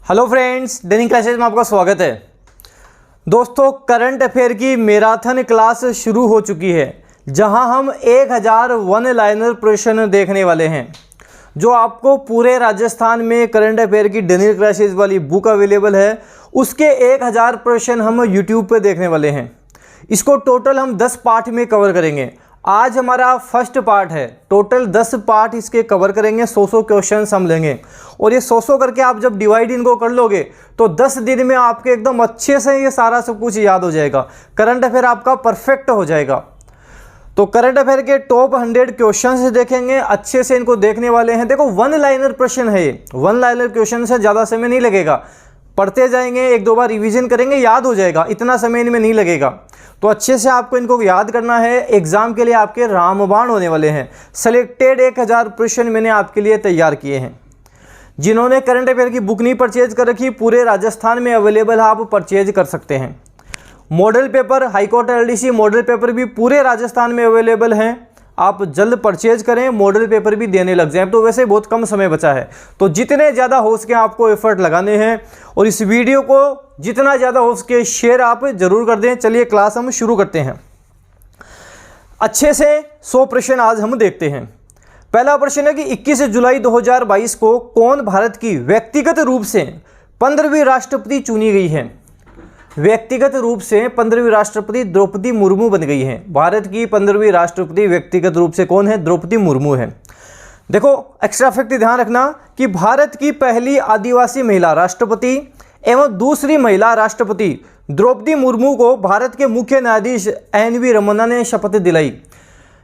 Hello friends, दैनिक classes में आपका स्वागत है। दोस्तों, करंट अफेयर की मैराथन क्लास शुरू हो चुकी है, जहां हम 1000 वन लाइनर प्रश्न देखने वाले हैं। जो आपको पूरे राजस्थान में करंट अफेयर की दैनिक क्लासेस वाली बुक अवेलेबल है, उसके 1000 प्रश्न हम यूट्यूब पे देखने वाले हैं। इसको टोटल हम 10 पार्ट में कवर करेंगे। आज हमारा फर्स्ट पार्ट है। टोटल 10 पार्ट इसके कवर करेंगे। 100 क्वेश्चंस हम लेंगे और ये 100 करके आप जब डिवाइड इनको कर लोगे तो 10 दिन में आपके एकदम अच्छे से ये सारा सब कुछ याद हो जाएगा। करंट अफेयर आपका परफेक्ट हो जाएगा। तो करंट अफेयर के टॉप 100 क्वेश्चंस देखेंगे, अच्छे से इनको देखने वाले हैं। देखो, वन लाइनर प्रश्न है ये। वन लाइनर क्वेश्चन से ज़्यादा समय नहीं लगेगा, पढ़ते जाएंगे, एक दो बार रिवीजन करेंगे, याद हो जाएगा। इतना समय इनमें नहीं लगेगा। तो अच्छे से आपको इनको याद करना है। एग्जाम के लिए आपके रामबाण होने वाले हैं। सिलेक्टेड 1000 प्रश्न मैंने आपके लिए तैयार किए हैं। जिन्होंने करंट अफेयर की बुक नहीं परचेज कर रखी, पूरे राजस्थान में अवेलेबल है, आप परचेज कर सकते हैं। Model paper, high court LDC model paper भी पूरे राजस्थान में अवेलेबल हैं। आप जल्द परचेज करें, मॉडल पेपर भी देने लग जाएं। तो वैसे बहुत कम समय बचा है, तो जितने ज़्यादा हो सके आपको एफर्ट लगाने हैं और इस वीडियो को जितना ज़्यादा हो सके शेयर आप जरूर कर दें। चलिए क्लास हम शुरू करते हैं। अच्छे से 100 प्रश्न आज हम देखते हैं। पहला प्रश्न है कि 21 जुलाई 2022 को कौन भारत की व्यक्तिगत रूप से 15वीं राष्ट्रपति चुनी गई है? व्यक्तिगत रूप से 15वीं राष्ट्रपति द्रौपदी मुर्मू बन गई हैं। भारत की 15वीं राष्ट्रपति व्यक्तिगत रूप से कौन है? द्रौपदी मुर्मू है। देखो, एक्स्ट्रा फैक्ट ध्यान रखना कि भारत की पहली आदिवासी महिला राष्ट्रपति एवं दूसरी महिला राष्ट्रपति द्रौपदी मुर्मू को भारत के मुख्य न्यायाधीश एन.वी. रमन्ना ने शपथ दिलाई।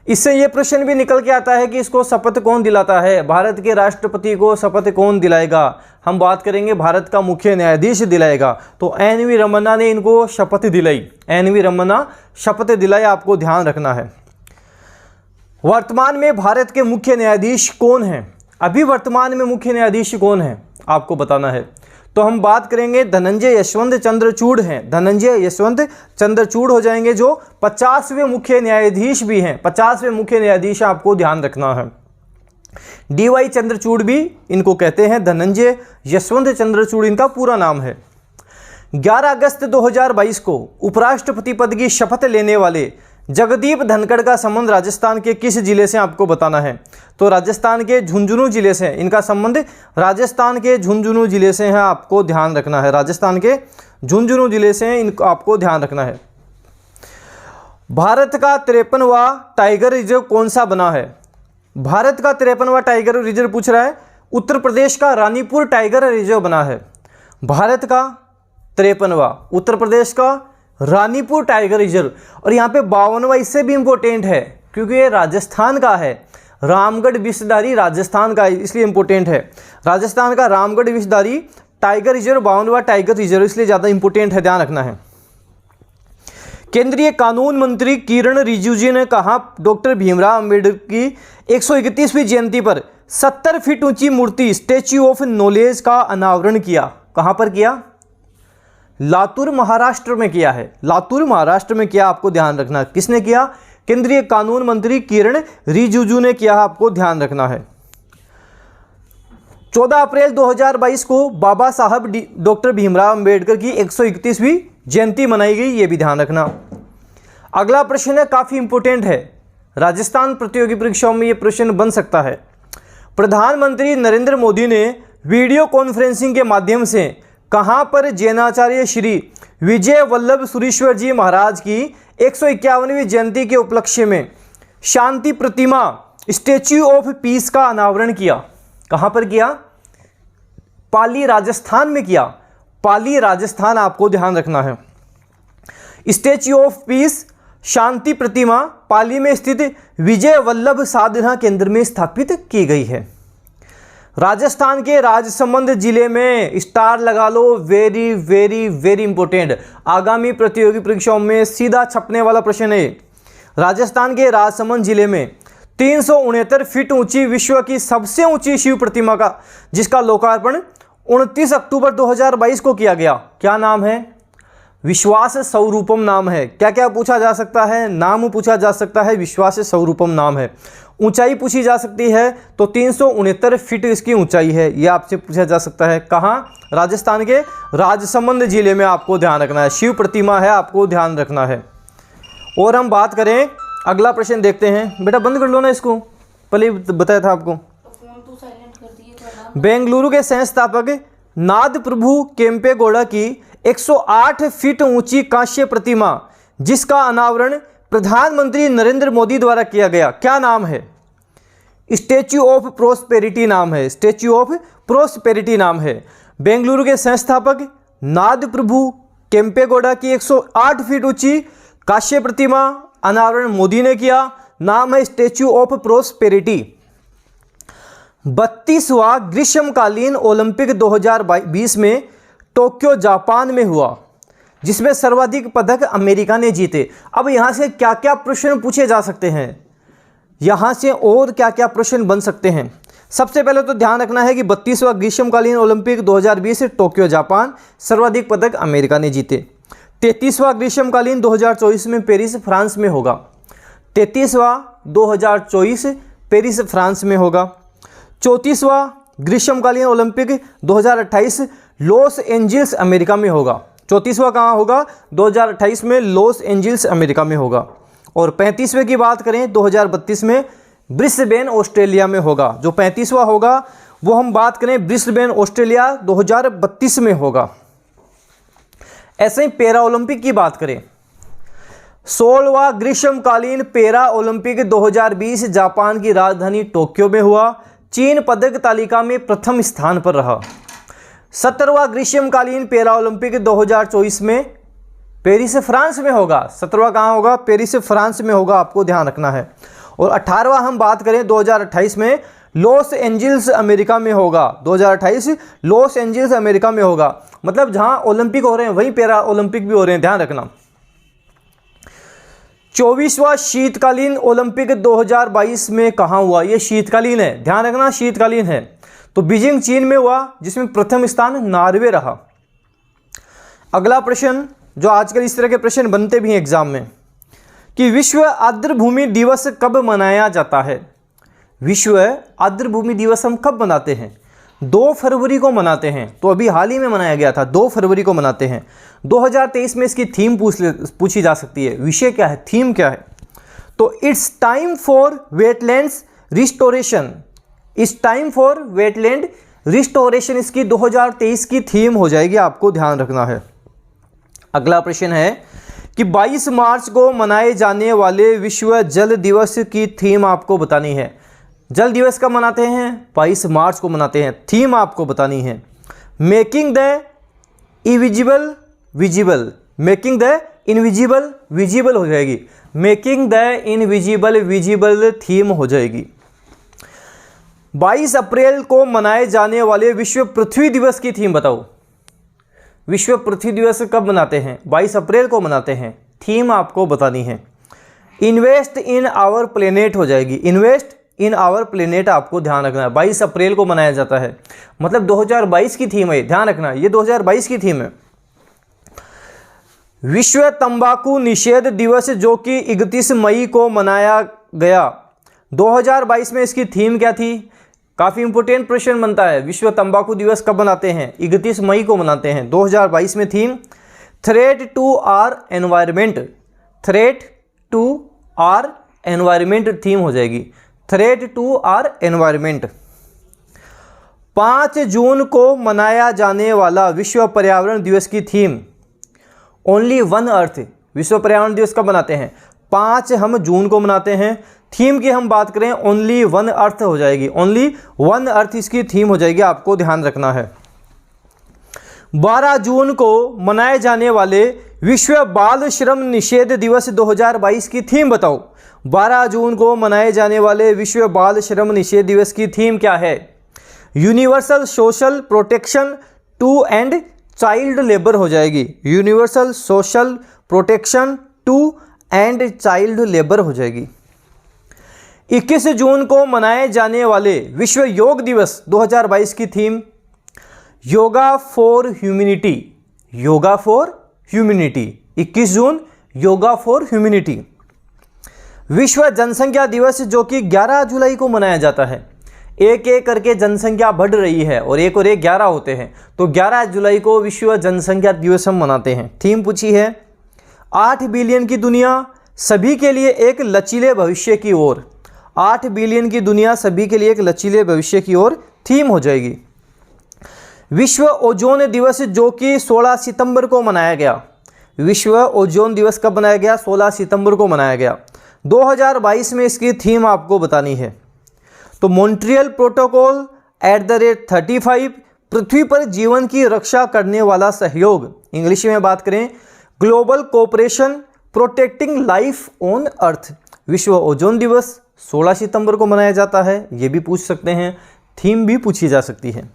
इससे ये प्रश्न भी निकल के आता है कि इसको शपथ कौन दिलाता है? भारत के राष्ट्रपति को शपथ कौन दिलाएगा? हम बात करेंगे भारत का मुख्य न्यायाधीश दिलाएगा। तो एन.वी. रमन्ना ने इनको शपथ दिलाई। एन.वी. रमन्ना शपथ दिलाई, आपको ध्यान रखना है। वर्तमान में भारत के मुख्य न्यायाधीश कौन हैं? अभी वर्तमान में मुख्य न्यायाधीश कौन है आपको बताना है। तो हम बात करेंगे धनंजय यशवंत चंद्रचूड़ हैं। धनंजय यशवंत चंद्रचूड़ हो जाएंगे, जो 50वें मुख्य न्यायाधीश भी हैं। 50वें मुख्य न्यायाधीश आपको ध्यान रखना है। डी.वाई. चंद्रचूड़ भी इनको कहते हैं। धनंजय यशवंत चंद्रचूड़ इनका पूरा नाम है। 11 अगस्त 2022 को उपराष्ट्रपति पद की शपथ लेने वाले जगदीप धनखड़ का संबंध राजस्थान के किस जिले से आपको बताना है? तो राजस्थान के झुंझुनू जिले से इनका संबंध राजस्थान के झुंझुनू जिले से है, आपको ध्यान रखना है। राजस्थान के झुंझुनू जिले से इनको आपको ध्यान रखना है। भारत का 53वां टाइगर रिजर्व कौन सा बना है? भारत का 53वां टाइगर रिजर्व पूछ रहा है। उत्तर प्रदेश का रानीपुर टाइगर रिजर्व बना है। भारत का 53वां, उत्तर प्रदेश का रानीपुर टाइगर रिजर्व। और यहाँ पे 52वां इससे भी इंपॉर्टेंट है क्योंकि ये राजस्थान का है। रामगढ़ विषधारी राजस्थान का है, इसलिए इंपॉर्टेंट है। राजस्थान का रामगढ़ विषधारी टाइगर रिजर्व 52वां टाइगर रिजर्व, इसलिए ज़्यादा इंपॉर्टेंट है, ध्यान रखना है। केंद्रीय कानून मंत्री किरण रिजिजू ने कहा डॉक्टर भीमराव अंबेडकर की 131वीं जयंती पर 70 फीट ऊंची मूर्ति स्टैच्यू ऑफ नॉलेज का अनावरण किया। कहाँ पर किया? लातूर महाराष्ट्र में किया है। लातूर महाराष्ट्र में किया, आपको ध्यान रखना। किसने किया? केंद्रीय कानून मंत्री किरण रिजिजू ने किया, आपको ध्यान रखना है। 14 अप्रैल 2022 को बाबा साहब डॉक्टर भीमराव अंबेडकर की 131वीं जयंती मनाई गई, ये भी ध्यान रखना। अगला प्रश्न है, काफी इंपॉर्टेंट है। राजस्थान प्रतियोगी परीक्षाओं में यह प्रश्न बन सकता है। प्रधानमंत्री नरेंद्र मोदी ने वीडियो कॉन्फ्रेंसिंग के माध्यम से कहां पर जैनाचार्य श्री विजय वल्लभ सुरीश्वर जी महाराज की 151वीं जयंती के उपलक्ष्य में शांति प्रतिमा स्टैच्यू ऑफ पीस का अनावरण किया? कहां पर किया? पाली राजस्थान में किया। पाली राजस्थान, आपको ध्यान रखना है। स्टैच्यू ऑफ पीस शांति प्रतिमा पाली में स्थित विजय वल्लभ साधना केंद्र में स्थापित की गई है। राजस्थान के राजसमंद जिले में स्टार लगा लो। वेरी वेरी वेरी इंपॉर्टेंट, आगामी प्रतियोगी परीक्षाओं में सीधा छपने वाला प्रश्न है। राजस्थान के राजसमंद जिले में 369 फीट ऊंची विश्व की सबसे ऊंची शिव प्रतिमा का, जिसका लोकार्पण 29 अक्टूबर 2022 को किया गया। क्या नाम है? विश्वास स्वरूपम नाम है। क्या क्या पूछा जा सकता है? नाम पूछा जा सकता है, विश्वास स्वरूपम नाम है। ऊंचाई पूछी जा सकती है तो 369 फीट इसकी ऊंचाई है, ये आपसे पूछा जा सकता है। कहाँ? राजस्थान के राजसमंद जिले में आपको ध्यान रखना है। शिव प्रतिमा है, आपको ध्यान रखना है। और हम बात करें, अगला प्रश्न देखते हैं। बेटा बंद कर लो ना इसको, पहले बताया था आपको। बेंगलुरु के संस्थापक नाद प्रभु केम्पेगौड़ा की 108 फीट ऊंची कांस्य प्रतिमा जिसका अनावरण प्रधानमंत्री नरेंद्र मोदी द्वारा किया गया, क्या नाम है? स्टैच्यू ऑफ प्रोस्पेरिटी नाम है, स्टैच्यू ऑफ प्रोस्पेरिटी नाम है। बेंगलुरु के संस्थापक नाद प्रभु केम्पेगौड़ा की 108 फीट ऊंची कांस्य प्रतिमा अनावरण मोदी ने किया, नाम है स्टैच्यू ऑफ प्रोस्पेरिटी। 32वां ग्रीष्मकालीन ओलंपिक 2020 में टोक्यो जापान में हुआ, जिसमें सर्वाधिक पदक अमेरिका ने जीते। अब यहाँ से क्या क्या प्रश्न पूछे जा सकते हैं, यहाँ से और क्या क्या प्रश्न बन सकते हैं? सबसे पहले तो ध्यान रखना है कि 32वां ग्रीष्मकालीन ओलंपिक 2020 टोक्यो जापान, सर्वाधिक पदक अमेरिका ने जीते। 33वां ग्रीष्मकालीन 2024 में पेरिस फ्रांस में होगा। 33वां 2024 पेरिस फ्रांस में होगा। 34वां ग्रीष्मकालीन ओलंपिक 2028 लॉस एंजिल्स अमेरिका में होगा। 34वां कहाँ होगा? 2028 में लॉस एंजिल्स अमेरिका में होगा। और 35वें की बात करें 2032 में ब्रिस्बेन ऑस्ट्रेलिया में होगा। जो 35वां होगा वो हम बात करें ब्रिस्बेन ऑस्ट्रेलिया 2032 में होगा। ऐसे ही पैरा ओलंपिक की बात करें, 16वां ग्रीष्मकालीन पैरा ओलंपिक 2020 जापान की राजधानी टोक्यो में हुआ। चीन पदक तालिका में प्रथम स्थान पर रहा। 17वां ग्रीष्मकालीन पैरा ओलंपिक 2024 में पेरिस फ्रांस में होगा। 17वां कहाँ होगा? पेरिस फ्रांस में होगा, आपको ध्यान रखना है। और 18वां हम बात करें 2028 में लॉस एंजिल्स अमेरिका में होगा। 2028 लॉस एंजिल्स अमेरिका में होगा, मतलब जहां ओलंपिक हो रहे हैं वहीं पैरा ओलंपिक भी हो रहे हैं, ध्यान रखना। 24वां शीतकालीन ओलंपिक 2022 में कहाँ हुआ? ये शीतकालीन है, ध्यान रखना, शीतकालीन है। तो बीजिंग चीन में हुआ, जिसमें प्रथम स्थान नॉर्वे रहा। अगला प्रश्न, जो आजकल इस तरह के प्रश्न बनते भी हैं एग्जाम में, कि विश्व आर्द्रभूमि दिवस कब मनाया जाता है? विश्व आर्द्रभूमि दिवस हम कब मनाते हैं? 2 फरवरी को मनाते हैं। तो अभी हाल ही में मनाया गया था, 2 फरवरी को मनाते हैं। 2023 में इसकी थीम पूछी जा सकती है। विषय क्या है, थीम क्या है? तो it's time for wetlands restoration. It's time for wetland restoration इसकी 2023 की थीम हो जाएगी, आपको ध्यान रखना है। अगला प्रश्न है कि 22 मार्च को मनाए जाने वाले विश्व जल दिवस की थीम आपको बतानी है। जल दिवस कब मनाते हैं? 22 मार्च को मनाते हैं। थीम आपको बतानी है। Making the invisible visible, making the invisible visible हो जाएगी। Making the invisible visible theme हो जाएगी। 22 अप्रैल को मनाए जाने वाले विश्व पृथ्वी दिवस की थीम बताओ। विश्व पृथ्वी दिवस कब मनाते हैं? 22 अप्रैल को मनाते हैं। थीम आपको बतानी है। इन्वेस्ट इन आवर प्लेनेट हो जाएगी। इन्वेस्ट इन आवर प्लेनेट आपको ध्यान रखना है। 22 अप्रैल को मनाया जाता है, मतलब 2022 की थीम है, ध्यान रखना, ये 2022 की थीम है। विश्व तंबाकू निषेध दिवस जो कि 31 मई को मनाया गया, 2022 में इसकी थीम क्या थी? काफ़ी इंपॉर्टेंट प्रश्न बनता है। विश्व तंबाकू दिवस कब मनाते हैं? 31 मई को मनाते हैं। 2022 में theme threat to our environment, threat to our environment theme हो जाएगी। Threat to our environment. 5 जून को मनाया जाने वाला विश्व पर्यावरण दिवस की थीम ओनली वन अर्थ। विश्व पर्यावरण दिवस कब मनाते हैं? 5 हम जून को मनाते हैं। थीम की हम बात करें ओनली वन अर्थ हो जाएगी। ओनली वन अर्थ इसकी थीम हो जाएगी, आपको ध्यान रखना है। 12 जून को मनाए जाने वाले विश्व बाल श्रम निषेध दिवस 2022 की थीम बताओ। 12 जून को मनाए जाने वाले विश्व बाल श्रम निषेध दिवस की थीम क्या है? Universal social protection to end child labour हो जाएगी। Universal social protection to end child labour हो जाएगी। 21 जून को मनाए जाने वाले विश्व योग दिवस 2022 की theme yoga for humanity. Yoga for humanity, 21 June yoga for humanity. विश्व जनसंख्या दिवस जो कि 11 जुलाई को मनाया जाता है। एक एक करके जनसंख्या बढ़ रही है और एक 11 होते हैं, तो 11 जुलाई को विश्व जनसंख्या दिवस हम मनाते हैं। थीम पूछी है 8 बिलियन की दुनिया सभी के लिए एक लचीले भविष्य की ओर। 8 बिलियन की दुनिया सभी के लिए एक लचीले भविष्य की ओर थीम हो जाएगी। विश्व ओजोन दिवस जो कि 16 सितंबर को मनाया गया। विश्व ओजोन दिवस कब मनाया गया? 16 सितंबर को मनाया गया। 2022 में इसकी थीम आपको बतानी है। तो मॉन्ट्रियल प्रोटोकॉल @35 पृथ्वी पर जीवन की रक्षा करने वाला सहयोग। इंग्लिश में बात करें global cooperation protecting life on earth. विश्व ओजोन दिवस 16 सितंबर को मनाया जाता है, ये भी पूछ सकते हैं, थीम भी पूछी जा सकती है।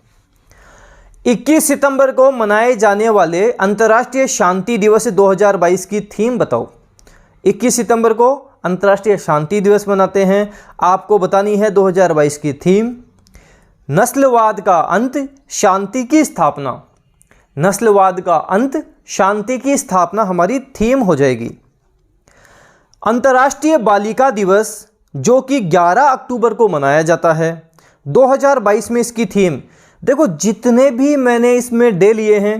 21 सितंबर को मनाए जाने वाले अंतर्राष्ट्रीय शांति दिवस 2022 की थीम बताओ। 21 सितंबर को अंतर्राष्ट्रीय शांति दिवस मनाते हैं, आपको बतानी है 2022 की थीम। नस्लवाद का अंत, शांति की स्थापना। नस्लवाद का अंत, शांति की स्थापना हमारी थीम हो जाएगी। अंतर्राष्ट्रीय बालिका दिवस जो कि 11 अक्टूबर को मनाया जाता है। 2022 में इसकी थीम, देखो जितने भी मैंने इसमें डे लिए हैं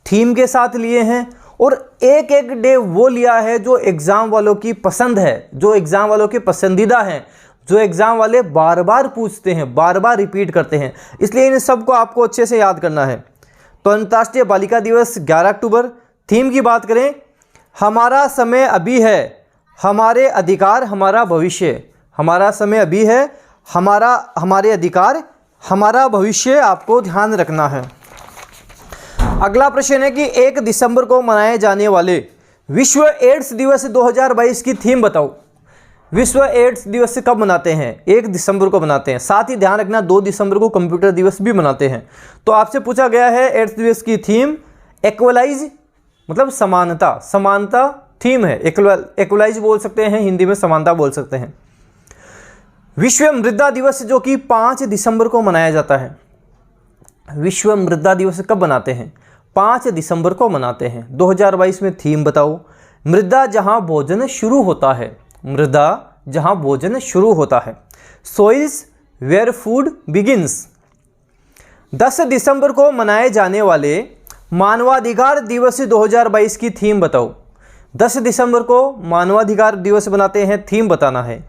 थीम के साथ लिए हैं, और एक एक डे वो लिया है जो एग्ज़ाम वालों की पसंद है, जो एग्ज़ाम वालों के पसंदीदा हैं, जो एग्ज़ाम वाले बार बार पूछते हैं, बार बार रिपीट करते हैं, इसलिए इन सबको आपको अच्छे से याद करना है। तो अंतर्राष्ट्रीय बालिका दिवस 11 अक्टूबर। थीम की बात करें हमारा समय अभी है, हमारे अधिकार हमारा भविष्य। हमारा समय अभी है, हमारे अधिकार हमारा भविष्य, आपको ध्यान रखना है। अगला प्रश्न है कि 1 दिसंबर को मनाए जाने वाले विश्व एड्स दिवस 2022 की थीम बताओ। विश्व एड्स दिवस कब मनाते हैं? 1 दिसंबर को मनाते हैं। साथ ही ध्यान रखना 2 दिसंबर को कंप्यूटर दिवस भी मनाते हैं। तो आपसे पूछा गया है एड्स दिवस की थीम इक्वलाइज, मतलब समानता। समानता थीम है, इक्वलाइज बोल सकते हैं, हिंदी में समानता बोल सकते हैं। विश्व मृदा दिवस जो कि 5 दिसंबर को मनाया जाता है। विश्व मृदा दिवस कब मनाते हैं? 5 दिसंबर को मनाते हैं। 2022 में थीम बताओ। मृदा जहां भोजन शुरू होता है। मृदा जहां भोजन शुरू होता है। Soils where food begins. 10 दिसंबर को मनाए जाने वाले मानवाधिकार दिवस 2022 की थीम बताओ। 10 दिसंबर को मानवाधिकार दिवस बनाते हैं, थीम बताना है।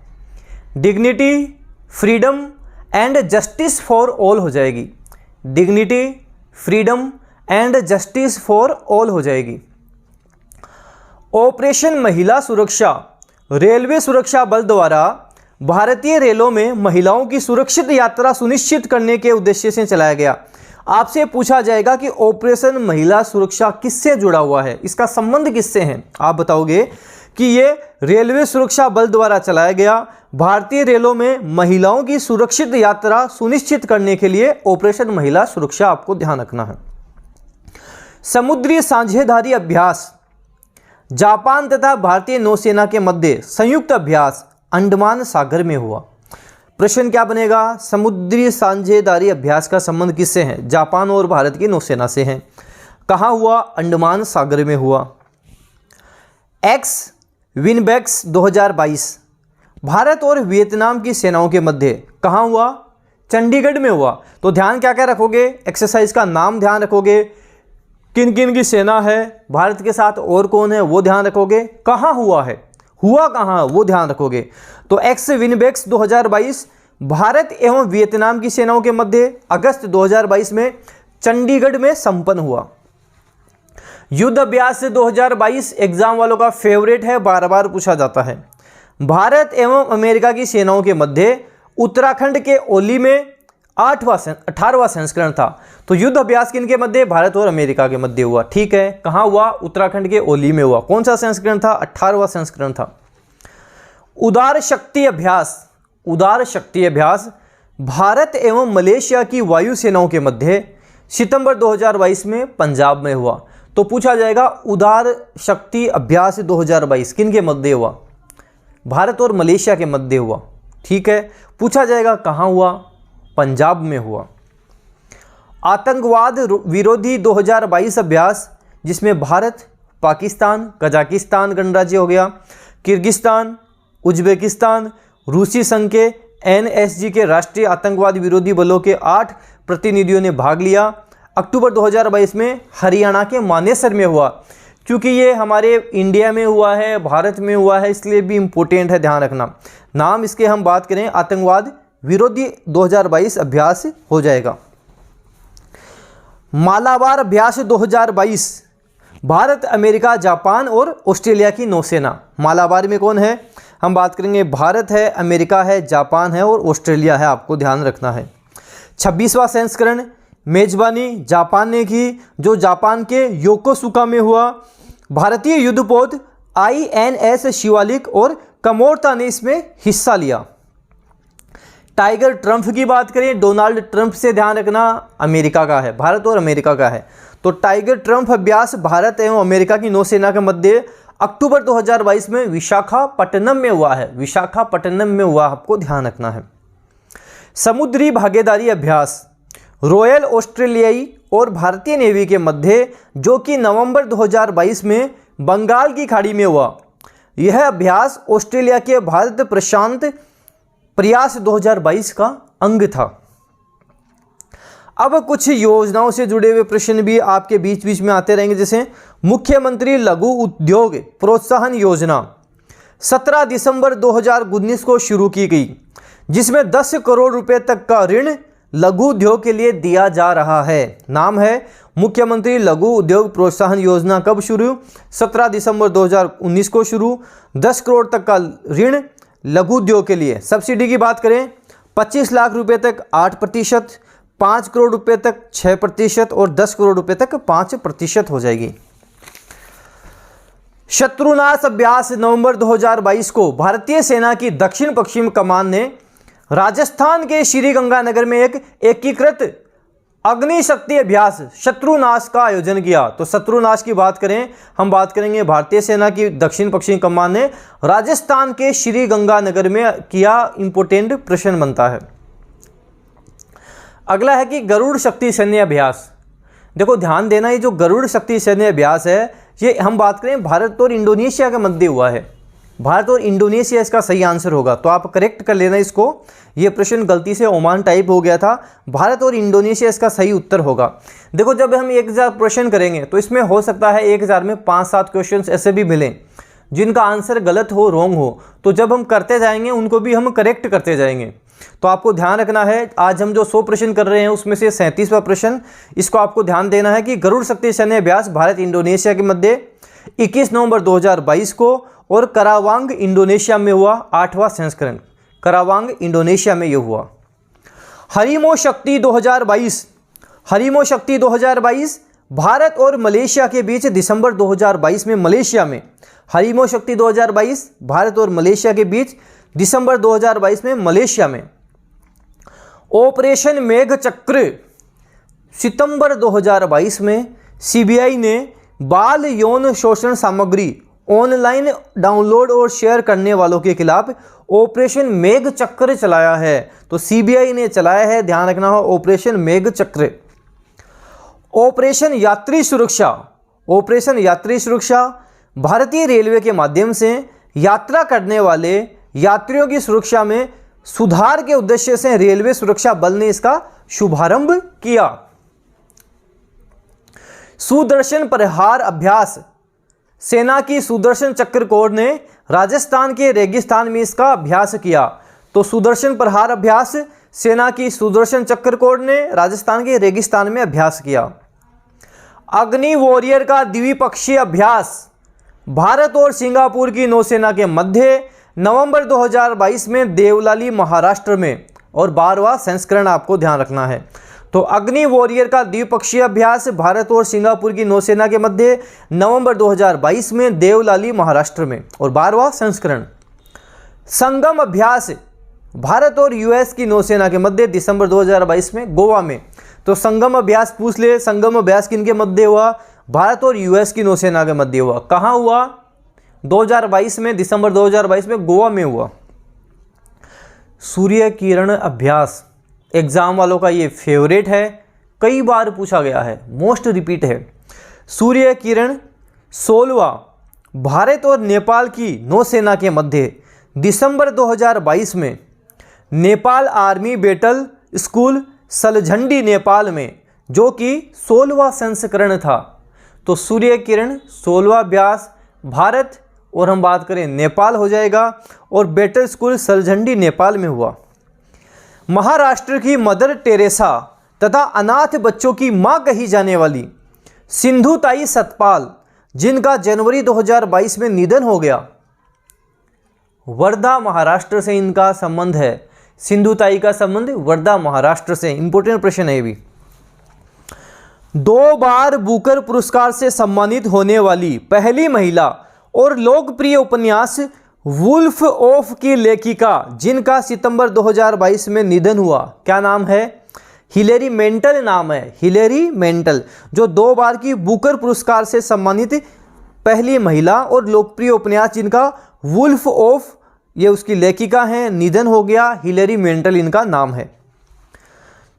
Dignity, freedom and justice for all हो जाएगी। Dignity, freedom and justice for all हो जाएगी। ऑपरेशन महिला सुरक्षा रेलवे सुरक्षा बल द्वारा भारतीय रेलों में महिलाओं की सुरक्षित यात्रा सुनिश्चित करने के उद्देश्य से चलाया गया। आपसे पूछा जाएगा कि ऑपरेशन महिला सुरक्षा किससे जुड़ा हुआ है, इसका संबंध किससे है? आप बताओगे कि ये रेलवे सुरक्षा बल द्वारा चलाया गया भारतीय रेलों में महिलाओं की सुरक्षित यात्रा सुनिश्चित करने के लिए ऑपरेशन महिला सुरक्षा, आपको ध्यान रखना है। समुद्री साझेदारी अभ्यास जापान तथा भारतीय नौसेना के मध्य संयुक्त अभ्यास अंडमान सागर में हुआ। प्रश्न क्या बनेगा? समुद्री साझेदारी अभ्यास का संबंध किससे है? जापान और भारत की नौसेना से है। कहाँ हुआ? अंडमान सागर में हुआ। एक्स विनबेक्स 2022 भारत और वियतनाम की सेनाओं के मध्य कहाँ हुआ? चंडीगढ़ में हुआ। तो ध्यान क्या क्या रखोगे? एक्सरसाइज का नाम ध्यान रखोगे, किन किन की सेना है, भारत के साथ और कौन है वो ध्यान रखोगे, कहाँ हुआ है, हुआ कहाँ वो ध्यान रखोगे। तो एक्स विनबेक्स 2022 भारत एवं वियतनाम की सेनाओं के मध्य अगस्त 2022 में चंडीगढ़ में संपन्न हुआ। युद्ध अभ्यास 2022 एग्जाम वालों का फेवरेट है, बार बार पूछा जाता है। भारत एवं अमेरिका की सेनाओं के मध्य उत्तराखंड के ओली में 18वां संस्करण था। तो युद्ध अभ्यास किनके मध्य? भारत और अमेरिका के मध्य हुआ। ठीक है, कहाँ हुआ? उत्तराखंड के ओली में हुआ। कौन सा संस्करण था? 18वां संस्करण था। उदार शक्ति अभ्यास, उदार शक्ति अभ्यास भारत एवं मलेशिया की वायु सेनाओं के मध्य सितंबर 2022 में पंजाब में हुआ। तो पूछा जाएगा उदार शक्ति अभ्यास 2022 किनके मध्य हुआ? भारत और मलेशिया के मध्य हुआ। ठीक है, पूछा जाएगा कहाँ हुआ? पंजाब में हुआ। आतंकवाद विरोधी 2022 अभ्यास जिसमें भारत, पाकिस्तान, कजाकिस्तान गणराज्य हो गया, किर्गिस्तान, उज्बेकिस्तान, रूसी संघ के NSG के राष्ट्रीय आतंकवाद विरोधी बलों के 8 प्रतिनिधियों ने भाग लिया। अक्टूबर 2022 में हरियाणा के मानेसर में हुआ। क्योंकि ये हमारे इंडिया में हुआ है, भारत में हुआ है, इसलिए भी इम्पोर्टेंट है, ध्यान रखना। नाम इसके हम बात करें आतंकवाद विरोधी 2022 अभ्यास हो जाएगा। मालाबार अभ्यास 2022, भारत, अमेरिका, जापान और ऑस्ट्रेलिया की नौसेना। मालाबार में कौन है, हम बात करेंगे भारत है, अमेरिका है, जापान है और ऑस्ट्रेलिया है, आपको ध्यान रखना है। 26वां संस्करण मेजबानी जापान ने की, जो जापान के योकोसुका में हुआ। भारतीय युद्धपोत INS शिवालिक और कमोर्ता ने इसमें हिस्सा लिया। टाइगर ट्रंप की बात करें, डोनाल्ड ट्रंप से ध्यान रखना, अमेरिका का है, भारत और अमेरिका का है। तो टाइगर ट्रंप अभ्यास भारत एवं अमेरिका की नौसेना के मध्य अक्टूबर 2022 में विशाखापट्टनम में हुआ है, विशाखापट्टनम में हुआ, आपको ध्यान रखना है। समुद्री भागीदारी अभ्यास रॉयल ऑस्ट्रेलियाई और भारतीय नेवी के मध्य, जो कि नवंबर 2022 में बंगाल की खाड़ी में हुआ। यह अभ्यास ऑस्ट्रेलिया के भारत प्रशांत प्रयास 2022 का अंग था। अब कुछ योजनाओं से जुड़े हुए प्रश्न भी आपके बीच बीच में आते रहेंगे, जैसे मुख्यमंत्री लघु उद्योग प्रोत्साहन योजना 17 दिसंबर 2019 को शुरू की गई, जिसमें 10 करोड़ रुपए तक का ऋण लघु उद्योग के लिए दिया जा रहा है। नाम है मुख्यमंत्री लघु उद्योग प्रोत्साहन योजना। कब शुरू, 17 दिसंबर 2019 को शुरू। 10 करोड़ तक का ऋण लघु उद्योग के लिए। सब्सिडी की बात करें, 25 लाख रुपए तक 8%, 5 करोड़ रुपए तक 6% और 10 करोड़ रुपए तक 5% हो जाएगी। शत्रुनाश अभ्यास नवंबर 2022 को भारतीय सेना की दक्षिण पश्चिम कमान ने राजस्थान के श्रीगंगानगर में एक एकीकृत अग्निशक्ति अभ्यास शत्रुनाश का आयोजन किया। तो शत्रुनाश की बात करें, हम बात करेंगे भारतीय सेना की दक्षिण पश्चिम कमान ने राजस्थान के श्रीगंगानगर में किया। इंपोर्टेंट प्रश्न बनता है। अगला है कि गरुड़ शक्ति सैन्य अभ्यास। देखो ध्यान देना, ये जो गरुड़ शक्ति सैन्य अभ्यास है, ये हम बात करें भारत और इंडोनेशिया के मध्य हुआ है। भारत और इंडोनेशिया इसका सही आंसर होगा, तो आप करेक्ट कर लेना इसको। ये प्रश्न गलती से ओमान टाइप हो गया था, भारत और इंडोनेशिया इसका सही उत्तर होगा। देखो जब हम 1000 प्रश्न करेंगे तो इसमें हो सकता है 1000 में 5-7 क्वेश्चन ऐसे भी मिलें जिनका आंसर गलत हो, रॉन्ग हो। तो जब हम करते जाएंगे उनको भी हम करेक्ट करते जाएंगे। तो आपको ध्यान रखना है, आज हम जो 100 प्रश्न कर रहे हैं उसमें से 37वां प्रश्न, इसको आपको ध्यान देना है कि गरुड़ शक्ति सैन्य अभ्यास भारत इंडोनेशिया के मध्य 21 नवंबर 2022 को और करावांग इंडोनेशिया में हुआ। 8वां संस्करण करावांग इंडोनेशिया में यह हुआ। हरिमो शक्ति 2022, हरिमो शक्ति 2022 भारत और मलेशिया के बीच दिसंबर 2022 में मलेशिया में। हरिमो शक्ति 2022 भारत और मलेशिया के बीच दिसंबर 2022 में मलेशिया में। ऑपरेशन मेघ चक्र सितंबर 2022 में CBI ने बाल यौन शोषण सामग्री ऑनलाइन डाउनलोड और शेयर करने वालों के खिलाफ ऑपरेशन मेघ चक्र चलाया है। तो CBI ने चलाया है, ध्यान रखना हो, ऑपरेशन मेघ चक्र। ऑपरेशन यात्री सुरक्षा, ऑपरेशन यात्री सुरक्षा भारतीय रेलवे के माध्यम से यात्रा करने वाले यात्रियों की सुरक्षा में सुधार के उद्देश्य से रेलवे सुरक्षा बल ने इसका शुभारंभ किया। सुदर्शन प्रहार अभ्यास, सेना की सुदर्शन चक्र कोर ने राजस्थान के रेगिस्तान में इसका अभ्यास किया। तो सुदर्शन प्रहार अभ्यास सेना की सुदर्शन चक्र कोर ने राजस्थान के रेगिस्तान में अभ्यास किया। अग्नि वॉरियर का द्विपक्षीय अभ्यास भारत और सिंगापुर की नौसेना के मध्य नवंबर 2022 में देवलाली महाराष्ट्र में, और 12वां संस्करण आपको ध्यान रखना है। तो अग्नि वॉरियर का द्विपक्षीय अभ्यास भारत और सिंगापुर की नौसेना के मध्य नवंबर 2022 में देवलाली महाराष्ट्र में, और 12वां संस्करण। संगम अभ्यास भारत और US की नौसेना के मध्य दिसंबर 2022 में गोवा में। तो संगम अभ्यास पूछ ले, संगम अभ्यास किनके मध्य हुआ, भारत और US की नौसेना के मध्य हुआ। कहाँ हुआ, 2022 में, दिसंबर 2022 में गोवा में हुआ। सूर्य किरण अभ्यास एग्जाम वालों का ये फेवरेट है, कई बार पूछा गया है, मोस्ट रिपीट है। सूर्य किरण 16वां भारत और नेपाल की नौसेना के मध्य दिसंबर 2022 में Nepal army battle school Saljhandi Nepal में, जो कि 16वां संस्करण था। तो सूर्य किरण 16वां व्यास भारत और हम बात करें नेपाल हो जाएगा, और बैटल स्कूल सलझंडी नेपाल में हुआ। महाराष्ट्र की मदर टेरेसा तथा अनाथ बच्चों की मां कही जाने वाली सिंधुताई सतपाल, जिनका जनवरी 2022 में निधन हो गया। वर्धा महाराष्ट्र से इनका संबंध है, सिंधुताई का संबंध वर्धा महाराष्ट्र से। इंपॉर्टेंट प्रश्न है ये भी। 2 बार बुकर पुरस्कार से सम्मानित होने वाली पहली महिला और लोकप्रिय उपन्यास वुल्फ ऑफ की लेखिका, जिनका सितंबर 2022 में निधन हुआ, क्या नाम है? हिलेरी मेंटल नाम है, हिलेरी मेंटल, जो 2 बार की बुकर पुरस्कार से सम्मानित पहली महिला और लोकप्रिय उपन्यास जिनका वुल्फ ऑफ, ये उसकी लेखिका हैं, निधन हो गया। हिलेरी मेंटल इनका नाम है।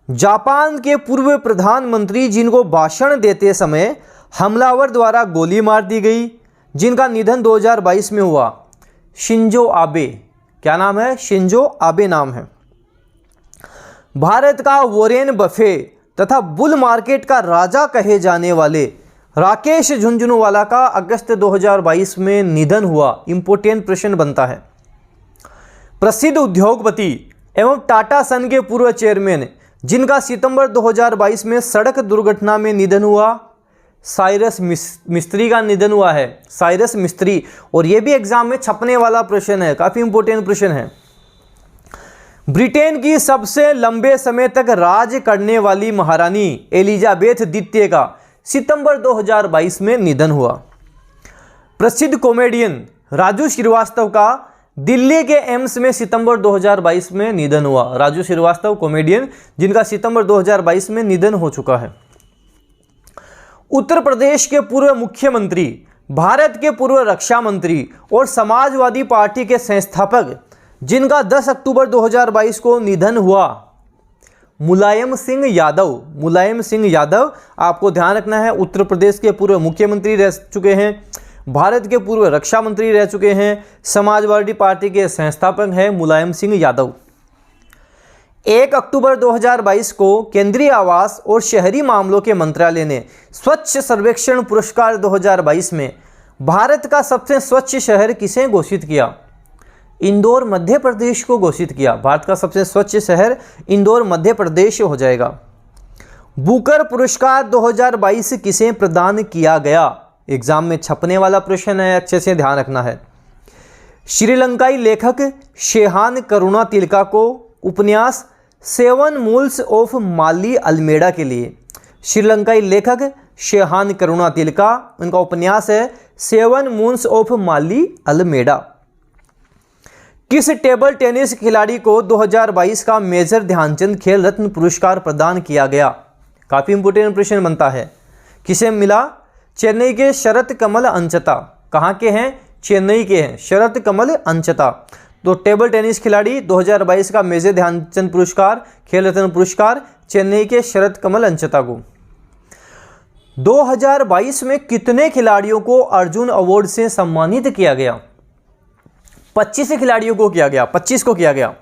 जापान के पूर्व प्रधानमंत्री जिनको भाषण देते समय हमलावर द्वारा गोली मार दी गई, जिनका निधन 2022 में हुआ, शिंजो आबे। क्या नाम है? शिंजो आबे नाम है। भारत का वॉरेन बफे तथा बुल मार्केट का राजा कहे जाने वाले राकेश झुंझुनवाला का अगस्त 2022 में निधन हुआ। इंपोर्टेंट प्रश्न बनता है। प्रसिद्ध उद्योगपति एवं टाटा सन के पूर्व चेयरमैन, जिनका सितंबर 2022 में सड़क दुर्घटना में निधन हुआ, साइरस मिस्त्री का निधन हुआ है, साइरस मिस्त्री। और यह भी एग्जाम में छपने वाला प्रश्न है, काफी इंपोर्टेंट प्रश्न है। ब्रिटेन की सबसे लंबे समय तक राज करने वाली महारानी एलिजाबेथ द्वितीय का सितंबर 2022 में निधन हुआ। प्रसिद्ध कॉमेडियन राजू श्रीवास्तव का दिल्ली के एम्स में सितंबर 2022 में निधन हुआ। राजू श्रीवास्तव कॉमेडियन, जिनका सितंबर 2022 में निधन हो चुका है। उत्तर प्रदेश के पूर्व मुख्यमंत्री, भारत के पूर्व रक्षा मंत्री और समाजवादी पार्टी के संस्थापक, जिनका 10 अक्टूबर 2022 को निधन हुआ, मुलायम सिंह यादव। मुलायम सिंह यादव आपको ध्यान रखना है, उत्तर प्रदेश के पूर्व मुख्यमंत्री रह चुके हैं, भारत के पूर्व रक्षा मंत्री रह चुके हैं, समाजवादी पार्टी के संस्थापक हैं मुलायम सिंह यादव। 1 अक्टूबर 2022 को केंद्रीय आवास और शहरी मामलों के मंत्रालय ने स्वच्छ सर्वेक्षण पुरस्कार 2022 में भारत का सबसे स्वच्छ शहर किसे घोषित किया? इंदौर मध्य प्रदेश को घोषित किया। भारत का सबसे स्वच्छ शहर इंदौर मध्य प्रदेश हो जाएगा। बुकर पुरस्कार 2022 किसे प्रदान किया गया? एग्जाम में छपने वाला प्रश्न है, अच्छे से ध्यान रखना है। श्रीलंकाई लेखक शेहान करुणा तिलका को उपन्यास 7 मूल्स ऑफ माली अल्मेडा के लिए। श्रीलंकाई लेखक शेहान करुणा तिलका, उनका उपन्यास है 7 मूल्स ऑफ माली अल्मेडा। किस टेबल टेनिस खिलाड़ी को 2022 का मेजर ध्यानचंद खेल रत्न पुरस्कार प्रदान किया गया? काफी इंपोर्टेंट प्रश्न बनता है। किसे मिला? चेन्नई के शरत कमल अंचता। कहाँ के हैं? चेन्नई के हैं शरत कमल अंचता। तो टेबल टेनिस खिलाड़ी 2022 का मेजर ध्यानचंद पुरस्कार, खेल रत्न पुरस्कार चेन्नई के शरत कमल अंचता को। 2022 में कितने खिलाड़ियों को अर्जुन अवार्ड से सम्मानित किया गया? 25 खिलाड़ियों को किया गया, 25 को किया गया।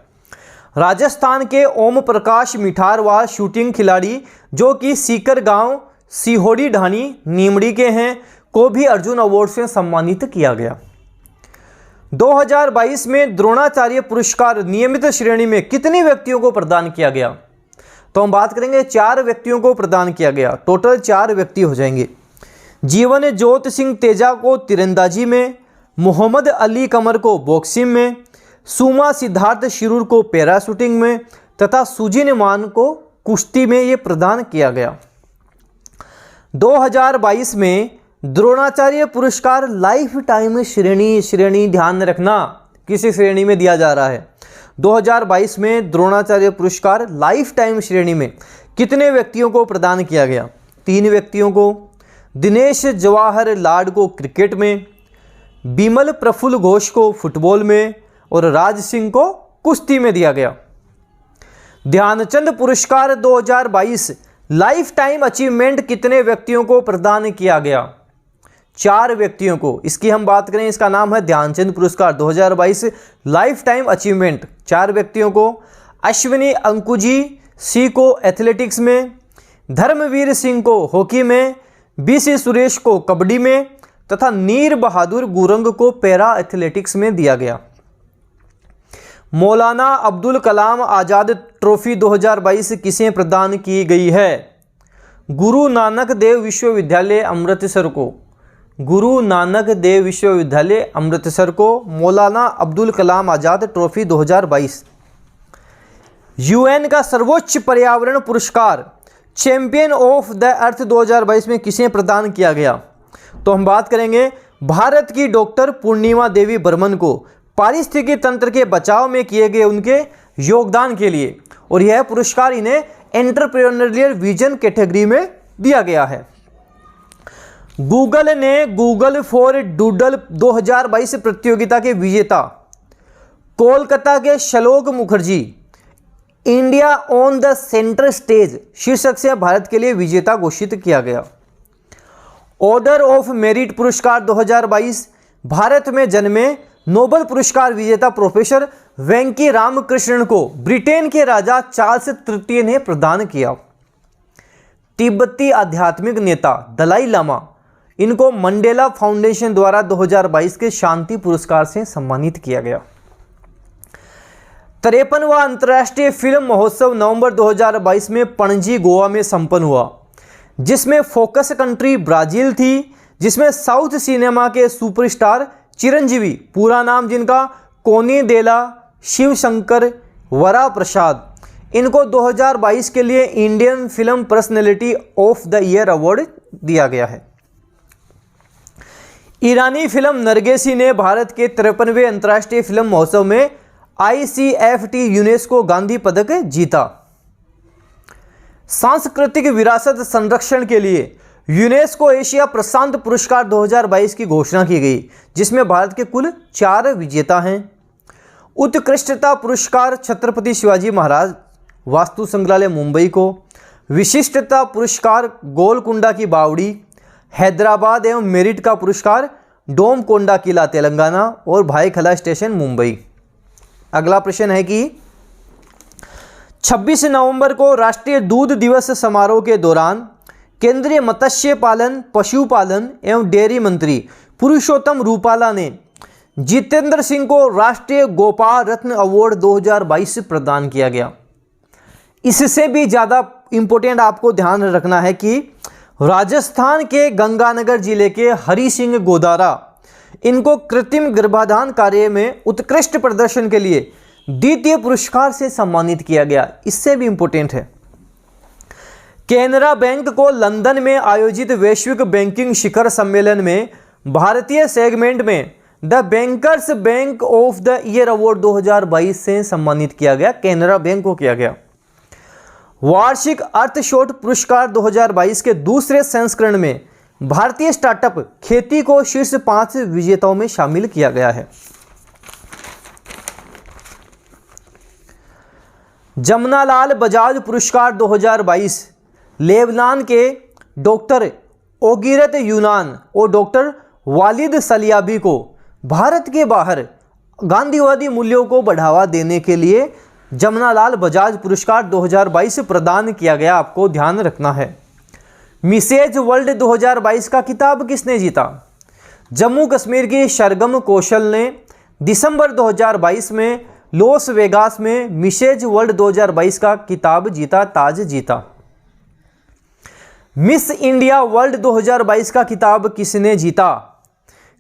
राजस्थान के ओम प्रकाश मिठारवाल शूटिंग खिलाड़ी, जो कि सीकर गांव सिहोड़ी ढानी नीमड़ी के हैं, को भी अर्जुन अवार्ड से सम्मानित किया गया। 2022 में द्रोणाचार्य पुरस्कार नियमित श्रेणी में कितने व्यक्तियों को प्रदान किया गया? तो हम बात करेंगे 4 व्यक्तियों को प्रदान किया गया। टोटल 4 व्यक्ति हो जाएंगे। जीवन जोत सिंह तेजा को तीरंदाजी में, मोहम्मद अली कमर को बॉक्सिंग में, सुमा सिद्धार्थ शिरूर को पैराशूटिंग में तथा सुजिन मान को कुश्ती में ये प्रदान किया गया। 2022 में द्रोणाचार्य पुरस्कार लाइफ टाइम श्रेणी ध्यान रखना किस श्रेणी में दिया जा रहा है। 2022 में द्रोणाचार्य पुरस्कार लाइफ टाइम श्रेणी में कितने व्यक्तियों को प्रदान किया गया? 3 व्यक्तियों को। दिनेश जवाहर लाड को क्रिकेट में, बिमल प्रफुल्ल घोष को फुटबॉल में और राज सिंह को कुश्ती में दिया गया। ध्यानचंद पुरस्कार 2022 लाइफ टाइम अचीवमेंट कितने व्यक्तियों को प्रदान किया गया? 4 व्यक्तियों को, इसकी हम बात करें, इसका नाम है ध्यानचंद पुरस्कार 2022 लाइफ टाइम अचीवमेंट। 4 व्यक्तियों को, अश्विनी अंकुजी सी को एथलेटिक्स में, धर्मवीर सिंह को हॉकी में, बीसी सुरेश को कबड्डी में तथा नीर बहादुर गुरंग को पैरा एथलेटिक्स में दिया गया। मौलाना अब्दुल कलाम आज़ाद ट्रॉफी 2022 किसे प्रदान की गई है? गुरु नानक देव विश्वविद्यालय अमृतसर को। गुरु नानक देव विश्वविद्यालय अमृतसर को मौलाना अब्दुल कलाम आज़ाद ट्रॉफी 2022। यूएन का सर्वोच्च पर्यावरण पुरस्कार चैंपियन ऑफ द अर्थ 2022 में किसे प्रदान किया गया? तो हम बात करेंगे भारत की डॉक्टर पूर्णिमा देवी बर्मन को पारिस्थितिकी तंत्र के बचाव में किए गए उनके योगदान के लिए, और यह पुरस्कार इन्हें एंटरप्रेन्योरियल विजन कैटेगरी में दिया गया है। गूगल ने गूगल फॉर डूडल 2022 प्रतियोगिता के विजेता कोलकाता के श्लोक Mukherjee India on the centre stage शीर्षक से भारत के लिए विजेता घोषित किया गया। ऑर्डर ऑफ मेरिट पुरस्कार 2022 भारत में जन्मे नोबेल पुरस्कार विजेता प्रोफेसर वेंकी रामकृष्णन को ब्रिटेन के राजा चार्ल्स तृतीय ने प्रदान किया। तिब्बती आध्यात्मिक नेता दलाई लामा, इनको मंडेला फाउंडेशन द्वारा 2022 के शांति पुरस्कार से सम्मानित किया गया। 53वां अंतर्राष्ट्रीय फिल्म महोत्सव नवंबर 2022 में पणजी गोवा में संपन्न हुआ, जिसमें फोकस कंट्री ब्राजील थी, जिसमें साउथ सिनेमा के सुपरस्टार चिरंजीवी, पूरा नाम जिनका कोनीदेला शिवशंकर वरा प्रसाद, इनको 2022 के लिए Indian film personality of the year award दिया गया है। ईरानी फिल्म नरगिसी ने भारत के 53वें अंतर्राष्ट्रीय फिल्म महोत्सव में ICFT यूनेस्को गांधी पदक जीता। सांस्कृतिक विरासत संरक्षण के लिए यूनेस्को एशिया प्रशांत पुरस्कार 2022 की घोषणा की गई, जिसमें भारत के कुल 4 विजेता हैं। उत्कृष्टता पुरस्कार छत्रपति शिवाजी महाराज वास्तु संग्रहालय मुंबई को, विशिष्टता पुरस्कार गोलकुंडा की बावड़ी हैदराबाद एवं मेरिट का पुरस्कार डोमकोंडा किला तेलंगाना और भाईखला स्टेशन मुंबई। अगला प्रश्न है कि 26 नवंबर को राष्ट्रीय दूध दिवस समारोह के दौरान केंद्रीय मत्स्य पालन, पशुपालन एवं डेयरी मंत्री पुरुषोत्तम रूपाला ने जितेंद्र सिंह को राष्ट्रीय गोपाल रत्न अवार्ड 2022 प्रदान किया गया। इससे भी ज़्यादा इंपॉर्टेंट आपको ध्यान रखना है कि राजस्थान के गंगानगर जिले के हरि सिंह गोदारा, इनको कृत्रिम गर्भाधान कार्य में उत्कृष्ट प्रदर्शन के लिए द्वितीय पुरस्कार से सम्मानित किया गया। इससे भी इंपॉर्टेंट है, केनरा बैंक को लंदन में आयोजित वैश्विक बैंकिंग शिखर सम्मेलन में भारतीय सेगमेंट में the bankers bank of the year award 2022 से सम्मानित किया गया। केनरा बैंक को किया गया। वार्षिक अर्थशॉट पुरस्कार 2022 के दूसरे संस्करण में भारतीय स्टार्टअप खेती को शीर्ष 5 विजेताओं में शामिल किया गया है। जमनालाल बजाज पुरस्कार 2022 लेबनान के डॉक्टर ओगिरत यूनान और डॉक्टर वालिद सलियाबी को भारत के बाहर गांधीवादी मूल्यों को बढ़ावा देने के लिए जमनालाल बजाज पुरस्कार 2022 प्रदान किया गया। आपको ध्यान रखना है। मिसेज वर्ल्ड 2022 का खिताब किसने जीता? जम्मू कश्मीर की सरगम कौशल ने दिसंबर 2022 में लॉस वेगास में मिसेज वर्ल्ड 2022 का खिताब जीता, ताज जीता। मिस इंडिया वर्ल्ड 2022 का खिताब किसने जीता?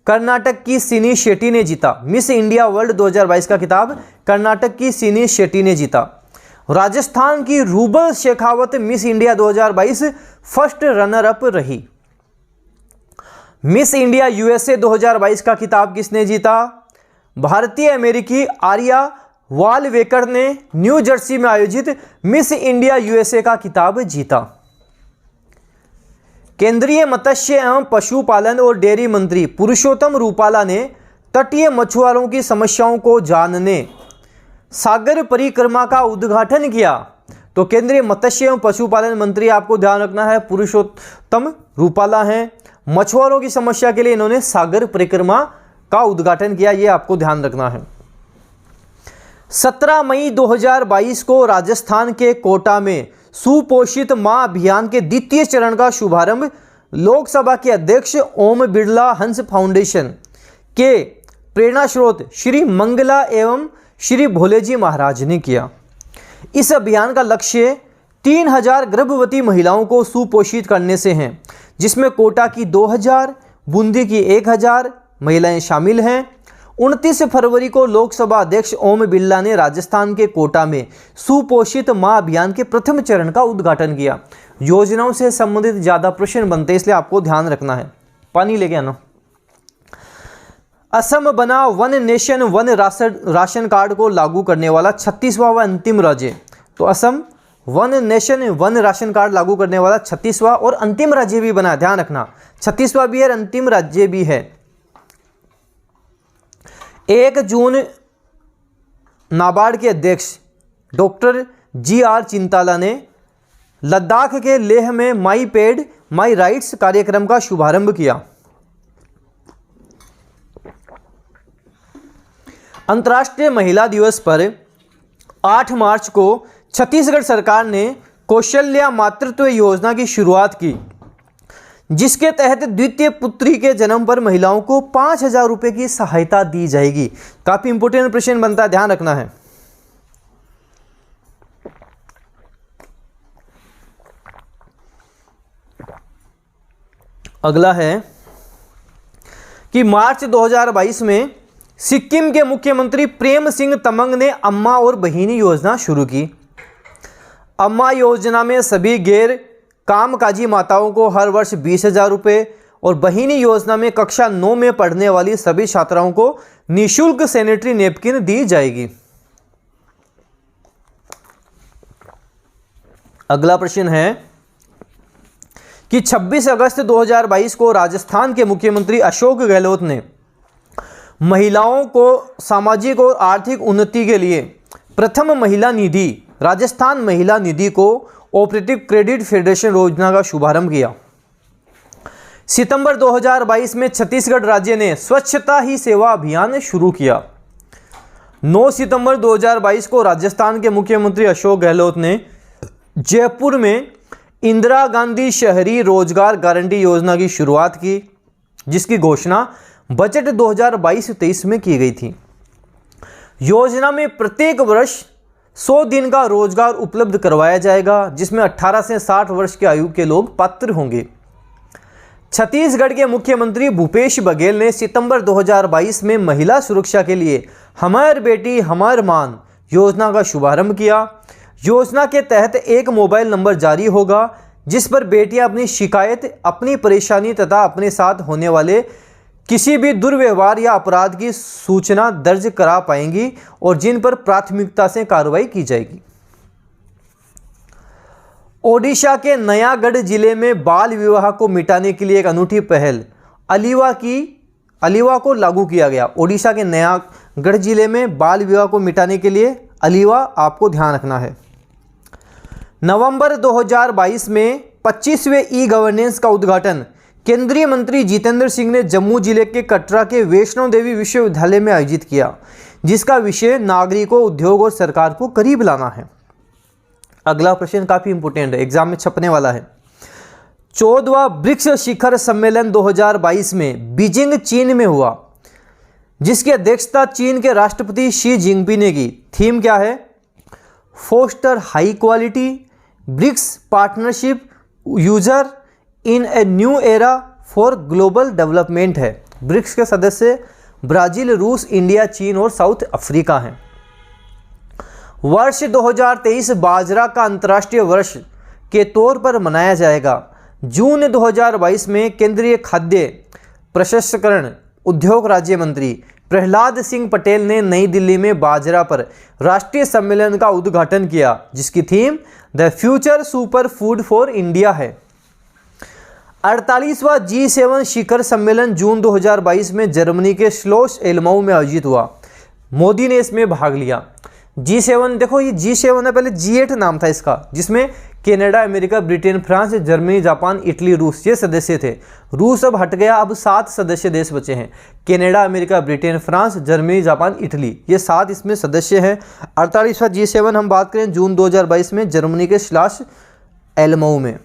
कर्नाटक की सिनी शेट्टी ने जीता। मिस इंडिया वर्ल्ड 2022 का खिताब कर्नाटक की सिनी शेट्टी ने जीता। राजस्थान की rouble Shekhawat miss India 2022 first runner up रही। मिस इंडिया यूएसए 2022 का खिताब किसने जीता? भारतीय अमेरिकी आर्या वालवेकर ने न्यू जर्सी में आयोजित मिस इंडिया यूएसए का खिताब जीता। केंद्रीय मत्स्य एवं पशुपालन और डेयरी मंत्री पुरुषोत्तम रूपाला ने तटीय मछुआरों की समस्याओं को जानने सागर परिक्रमा का उद्घाटन किया। तो केंद्रीय मत्स्य एवं पशुपालन मंत्री, आपको ध्यान रखना है, पुरुषोत्तम रूपाला हैं। मछुआरों की समस्या के लिए इन्होंने सागर परिक्रमा का उद्घाटन किया, ये आपको ध्यान रखना है। 17 मई 2022 को राजस्थान के कोटा में सुपोषित मां अभियान के द्वितीय चरण का शुभारंभ लोकसभा के अध्यक्ष ओम बिरला हंस फाउंडेशन के प्रेरणा स्रोत श्री मंगला एवं श्री भोलेजी महाराज ने किया। इस अभियान का लक्ष्य 3000 गर्भवती महिलाओं को सुपोषित करने से हैं, जिसमें कोटा की 2000, बूंदी की 1000 महिलाएं शामिल हैं। 29 फरवरी को लोकसभा अध्यक्ष ओम बिरला ने राजस्थान के कोटा में सुपोषित मां अभियान के प्रथम चरण का उद्घाटन किया। योजनाओं से संबंधित ज़्यादा प्रश्न बनते हैं, इसलिए आपको ध्यान रखना है। पानी लेके आना। असम बना one nation one ration card को लागू करने वाला 36वां व अंतिम राज्य। तो Assam one nation one ration card लागू करने वाला 36वां और अंतिम राज्य भी बना, ध्यान रखना। 36वां भी है, अंतिम राज्य भी है। 1 जून नाबार्ड के अध्यक्ष डॉक्टर GR चिंताला ने लद्दाख के लेह में माई पेड माई राइट्स कार्यक्रम का शुभारंभ किया। अंतर्राष्ट्रीय महिला दिवस पर 8 मार्च को छत्तीसगढ़ सरकार ने कौशल्या मातृत्व योजना की शुरुआत की, जिसके तहत द्वितीय पुत्री के जन्म पर महिलाओं को 5000 रुपये की सहायता दी जाएगी। काफी इंपोर्टेंट प्रश्न बनता है, ध्यान रखना है। अगला है कि मार्च 2022 में सिक्किम के मुख्यमंत्री प्रेम सिंह तमंग ने अम्मा और बहिनी योजना शुरू की। अम्मा योजना में सभी गैर कामकाजी माताओं को हर वर्ष 20,000 रुपये और बहिनी योजना में कक्षा 9 में पढ़ने वाली सभी छात्राओं को निःशुल्क सैनिटरी नैपकिन दी जाएगी। अगला प्रश्न है कि 26 अगस्त 2022 को राजस्थान के मुख्यमंत्री अशोक गहलोत ने महिलाओं को सामाजिक और आर्थिक उन्नति के लिए प्रथम महिला निधि राजस्थान महिला निधि को ऑपरेटिव क्रेडिट फेडरेशन योजना का शुभारंभ किया। सितंबर 2022 में छत्तीसगढ़ राज्य ने स्वच्छता ही सेवा अभियान शुरू किया। 9 सितंबर 2022 को राजस्थान के मुख्यमंत्री अशोक गहलोत ने जयपुर में इंदिरा गांधी शहरी रोजगार गारंटी योजना की शुरुआत की, जिसकी घोषणा बजट 2022-23 में की गई थी। योजना में प्रत्येक वर्ष 100 दिन का रोजगार उपलब्ध करवाया जाएगा, जिसमें 18 से 60 वर्ष की आयु के लोग पात्र होंगे। छत्तीसगढ़ के मुख्यमंत्री भूपेश बघेल ने सितंबर 2022 में महिला सुरक्षा के लिए हमार बेटी हमार मान योजना का शुभारंभ किया। योजना के तहत एक मोबाइल नंबर जारी होगा, जिस पर बेटियां अपनी शिकायत, अपनी परेशानी तथा अपने साथ होने वाले किसी भी दुर्व्यवहार या अपराध की सूचना दर्ज करा पाएंगी और जिन पर प्राथमिकता से कार्रवाई की जाएगी। ओडिशा के नयागढ़ जिले में बाल विवाह को मिटाने के लिए एक अनूठी पहल अलीवा को लागू किया गया। ओडिशा के नयागढ़ जिले में बाल विवाह को मिटाने के लिए अलीवा आपको ध्यान रखना है। नवंबर 2022 में 25वें ई गवर्नेंस का उद्घाटन केंद्रीय मंत्री जितेंद्र सिंह ने जम्मू जिले के कटरा के वैष्णो देवी विश्वविद्यालय में आयोजित किया, जिसका विषय नागरिकों, उद्योग और सरकार को करीब लाना है। अगला प्रश्न काफी इंपोर्टेंट है, एग्जाम में छपने वाला है। 14वां ब्रिक्स शिखर सम्मेलन 2022 में बीजिंग चीन में हुआ, जिसकी अध्यक्षता चीन के राष्ट्रपति शी जिनपिंग ने की। थीम क्या है? Foster high quality BRICS partnership usher in a new era for global development है। ब्रिक्स के सदस्य ब्राजील, रूस, इंडिया, चीन और साउथ अफ्रीका हैं। वर्ष 2023 बाजरा का अंतर्राष्ट्रीय वर्ष के तौर पर मनाया जाएगा। जून 2022 में केंद्रीय खाद्य प्रसंस्करण उद्योग राज्य मंत्री प्रहलाद सिंह पटेल ने नई दिल्ली में बाजरा पर राष्ट्रीय सम्मेलन का उद्घाटन किया, जिसकी theme the future super food for India है। 48वां G7 शिखर सम्मेलन जून 2022 में जर्मनी के श्लोस एलमाउ में आयोजित हुआ। मोदी ने इसमें भाग लिया। G7 देखो, ये G7 है, पहले G8 नाम था इसका, जिसमें Canada, America, Britain, France, Germany, Japan, Italy, रूस ये सदस्य थे। रूस अब हट गया, अब 7 सदस्य देश बचे हैं। Canada, America, Britain, France, Germany, Japan, Italy ये 7 इसमें सदस्य हैं। 48वां G7 हम बात करें जून 2022 में जर्मनी के श्लास एलमऊ में।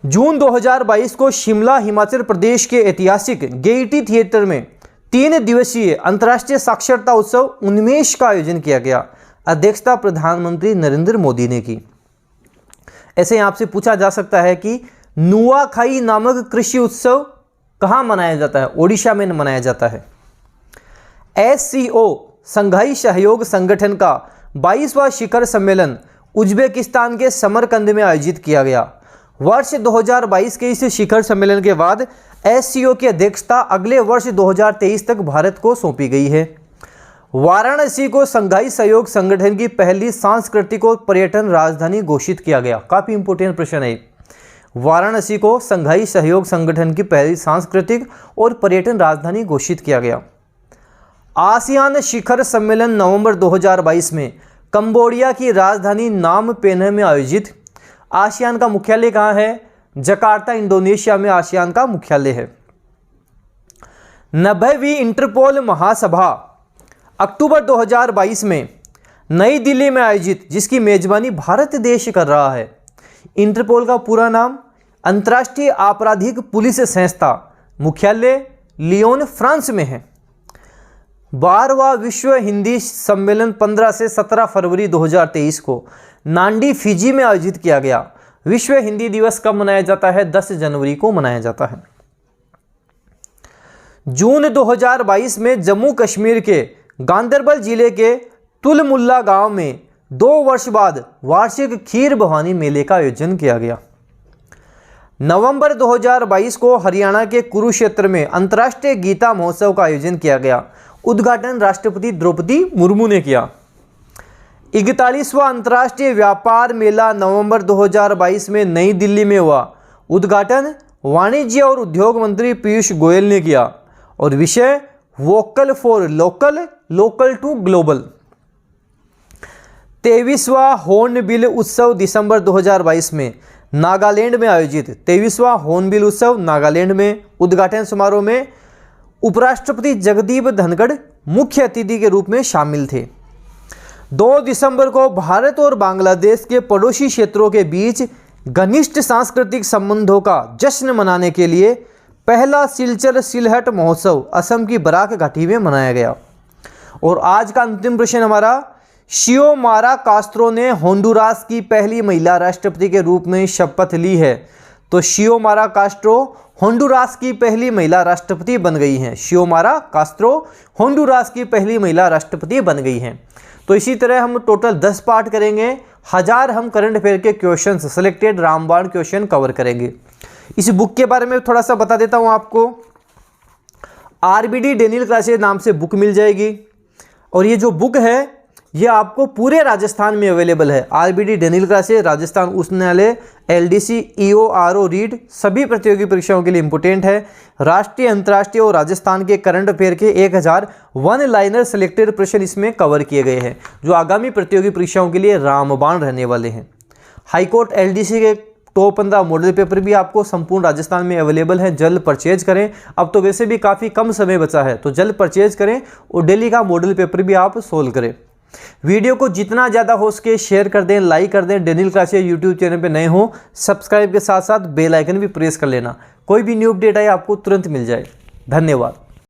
जून 2022 को शिमला, हिमाचल प्रदेश के ऐतिहासिक गेयटी थिएटर में 3 दिवसीय अंतर्राष्ट्रीय साक्षरता उत्सव उन्मेष का आयोजन किया गया। अध्यक्षता प्रधानमंत्री नरेंद्र मोदी ने की। ऐसे यहाँ आपसे पूछा जा सकता है कि नुआखाई नामक कृषि उत्सव कहाँ मनाया जाता है? ओडिशा में मनाया जाता है। SCO संघाई सहयोग संगठन का 22वां शिखर सम्मेलन उज्बेकिस्तान के समरकंद में आयोजित किया गया। वर्ष 2022 के इस शिखर सम्मेलन के बाद SCO की अध्यक्षता अगले वर्ष 2023 तक भारत को सौंपी गई है। वाराणसी को संघाई सहयोग संगठन की पहली सांस्कृतिक और पर्यटन राजधानी घोषित किया गया। काफी इंपोर्टेंट प्रश्न है। वाराणसी को संघाई सहयोग संगठन की पहली सांस्कृतिक और पर्यटन राजधानी घोषित किया गया। आसियान शिखर सम्मेलन नवंबर 2022 में कंबोडिया की राजधानी नाम पेन्ह में आयोजित। आसियान का मुख्यालय कहाँ है? जकार्ता, इंडोनेशिया में आसियान का मुख्यालय है। 90वीं इंटरपोल महासभा अक्टूबर 2022 में नई दिल्ली में आयोजित, जिसकी मेजबानी भारत देश कर रहा है। इंटरपोल का पूरा नाम अंतर्राष्ट्रीय आपराधिक पुलिस संस्था, मुख्यालय लियोन, फ्रांस में है। 12वां विश्व हिंदी सम्मेलन 15 से 17 फरवरी 2023 को नांडी, फिजी में आयोजित किया गया। विश्व हिंदी दिवस कब मनाया जाता है? 10 जनवरी को मनाया जाता है। जून 2022 में जम्मू कश्मीर के गांदरबल जिले के तुलमुल्ला गांव में 2 वर्ष बाद वार्षिक खीर भवानी मेले का आयोजन किया गया। नवंबर 2022 को हरियाणा के कुरुक्षेत्र में अंतर्राष्ट्रीय गीता महोत्सव का आयोजन किया गया। उद्घाटन राष्ट्रपति द्रौपदी मुर्मू ने किया। 41वां अंतर्राष्ट्रीय व्यापार मेला नवंबर 2022 में नई दिल्ली में हुआ। उद्घाटन वाणिज्य और उद्योग मंत्री पीयूष गोयल ने किया और विषय vocal for local, local to global. 23वां हॉर्नबिल उत्सव दिसंबर 2022 में नागालैंड में आयोजित। 23वां हॉर्नबिल उत्सव नागालैंड में। उद्घाटन समारोह में उपराष्ट्रपति जगदीप धनखड़ मुख्य अतिथि के रूप में शामिल थे। 2 दिसंबर को भारत और बांग्लादेश के पड़ोसी क्षेत्रों के बीच घनिष्ठ सांस्कृतिक संबंधों का जश्न मनाने के लिए पहला सिलचर सिलहट महोत्सव असम की बराक घाटी में मनाया गया। और आज का अंतिम प्रश्न हमारा, शियोमारा कास्त्रो ने होंडुरास की पहली महिला राष्ट्रपति के रूप में शपथ ली है। तो शियोमारा कास्त्रो होंडुरास की पहली महिला राष्ट्रपति बन गई हैं। शियोमारा कास्त्रो होंडुरास की पहली महिला राष्ट्रपति बन गई हैं। तो इसी तरह हम टोटल 10 पार्ट करेंगे। 1000 हम करंट अफेयर के क्वेश्चंस, सिलेक्टेड रामबाण क्वेश्चन कवर करेंगे। इस बुक के बारे में थोड़ा सा बता देता हूं आपको। RBD डेनियल क्लासेस नाम से बुक मिल जाएगी और ये जो बुक है ये आपको पूरे राजस्थान में अवेलेबल है। RBD डेनियल क्लासेस, राजस्थान उच्च न्यायालय, LDC, EO, RO, रीड सभी प्रतियोगी परीक्षाओं के लिए इंपोर्टेंट है। राष्ट्रीय, अंतर्राष्ट्रीय और राजस्थान के करंट अफेयर के 1000 वन लाइनर सिलेक्टेड प्रश्न इसमें कवर किए गए हैं, जो आगामी प्रतियोगी परीक्षाओं के लिए रामबाण रहने वाले हैं। हाईकोर्ट LDC के टॉप 15 मॉडल पेपर भी आपको संपूर्ण राजस्थान में अवेलेबल है। जल्द परचेज करें। अब तो वैसे भी काफ़ी कम समय बचा है, तो जल्द परचेज करें और डेली का मॉडल पेपर भी आप सोल्व करें। वीडियो को जितना ज़्यादा हो सके शेयर कर दें, लाइक कर दें। डेनियल क्लासेस यूट्यूब चैनल पे नए हो, सब्सक्राइब के साथ साथ बेल आइकन भी प्रेस कर लेना। कोई भी न्यू अपडेट आए आपको तुरंत मिल जाए। धन्यवाद।